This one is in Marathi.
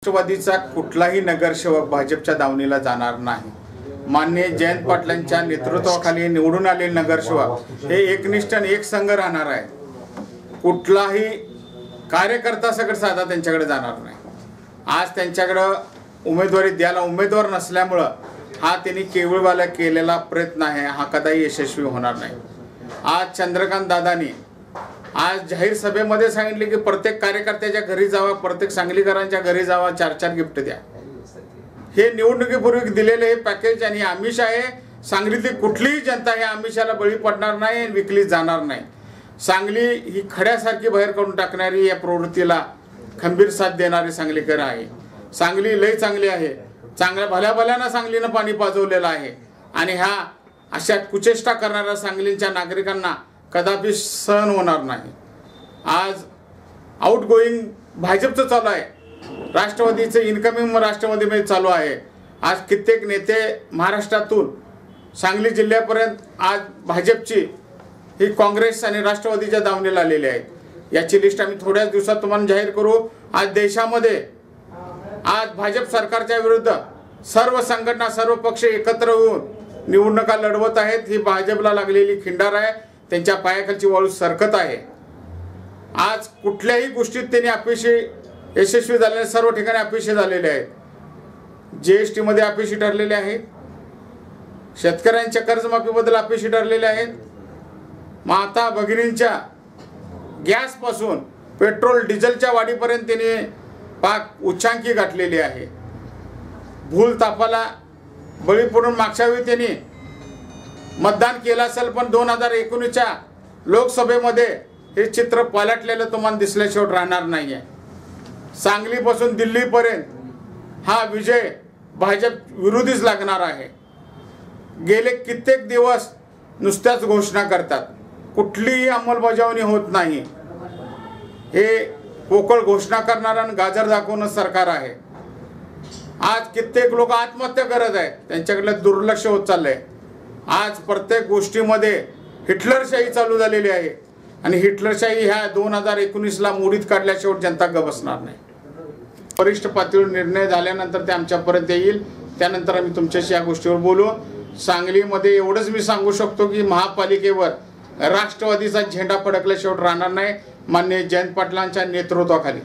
राष्ट्रवादीचा कुठलाही नगरसेवक भाजपच्या दावणीला जाणार नाही। माननीय जयंत पाटलांच्या नेतृत्वाखाली निवडून आलेले नगरसेवक हे एकनिष्ठ आणि एक संघ राहणार आहे। कुठलाही कार्यकर्ता सगळं साधा त्यांच्याकडे जाणार नाही। आज त्यांच्याकडे उमेदवारी द्यायला उमेदवार नसल्यामुळे हा त्यांनी केवळवाला केलेला प्रयत्न आहे, हा कदाही यशस्वी होणार नाही। आज चंद्रकांत दादांनी आज जाहीर सभेमध्ये सांगितले की प्रत्येक कार्यकर्त्याच्या घरी जावा, प्रत्येक सांगलीकरांच्या घरी जावा, 4-4 गिफ्ट द्या। हे निवडणुकीपूर्वी दिलेले हे पॅकेज आणि आमिष आहे। सांगलीतली कुठलीही जनता या आमिषाला बळी पडणार नाही आणि विकली जाणार नाही। सांगली ही खड्यासारखी बाहेर काढून टाकणारी या प्रवृत्तीला खंबीर साथ देणारी सांगलीकर आहे। सांगली लय चांगली आहे, चांगल्या भल्याभल्यानं सांगलीनं पाणी पाजवलेलं आहे आणि ह्या अशा कुचेष्टा करणाऱ्या सांगलीच्या नागरिकांना कदापि सहन होणार नाही। आज आउट गोईंग भाजपचं चालू आहे, राष्ट्रवादीचं इनकमिंग राष्ट्रवादीमध्ये चालू आहे। आज कित्येक नेते महाराष्ट्रातून सांगली जिल्ह्यापर्यंत आज भाजपची ही काँग्रेस आणि राष्ट्रवादीच्या दावणीला आलेले आहेत। याची लिस्ट आम्ही थोड्याच दिवसात तुम्हाला जाहीर करू। आज देशामध्ये आज भाजप सरकारच्या विरुद्ध सर्व संघटना सर्व पक्ष एकत्र होऊन निवडणुका लढवत आहेत। ही भाजपला लागलेली खिंडार आहे, त्यांच्या पायाखालची वाळू सरकत आहे। आज कुठल्याही गोष्टीत त्यांनी अपयशी यशस्वी झालेले सर्व ठिकाणी अपयशी झालेले आहेत। जीएसटी मध्ये अपयशी ठरलेले आहेत, शेतकऱ्यांच्या कर्जमाफीबद्दल अपयशी ठरलेले आहेत, माता भगिनींच्या गॅस पासून पेट्रोल डिझेलच्या वाढीपर्यंत त्यांनी पाक उच्चांकी गाठलेली आहे। भूल तापाला बळी पडून मागच्या वेळी त्यांनी मतदान केलं असेल, पण 2019च्या लोकसभेमध्ये हे चित्र पालटलेलं तुम्हाला दिसल्याशिवाय राहणार नाही आहे। सांगलीपासून दिल्लीपर्यंत हा विजय भाजप विरोधीच लागणार आहे। गेले कित्येक दिवस नुसत्याच घोषणा करतात, कुठलीही अंमलबजावणी होत नाही। हे पोकळ घोषणा करणारं आणि गाजर दाखवणं सरकार आहे। आज कित्येक लोक आत्महत्या करत आहेत, त्यांच्याकडे दुर्लक्ष होत चाललंय। आज प्रत्येक गोष्टीमध्ये हिटलरशाही चालू झालेली आहे आणि हिटलरशाही ह्या 2019ला मोडीत काढल्याशिवाय जनता ग बसणार नाही। वरिष्ठ पातळीवर निर्णय झाल्यानंतर ते आमच्यापर्यंत येईल, त्यानंतर आम्ही तुमच्याशी या गोष्टीवर बोलू। सांगलीमध्ये एवढंच मी सांगू शकतो की महापालिकेवर राष्ट्रवादीचा झेंडा फडकल्याशिवाय राहणार नाही माननीय जयंत पाटलांच्या नेतृत्वाखाली।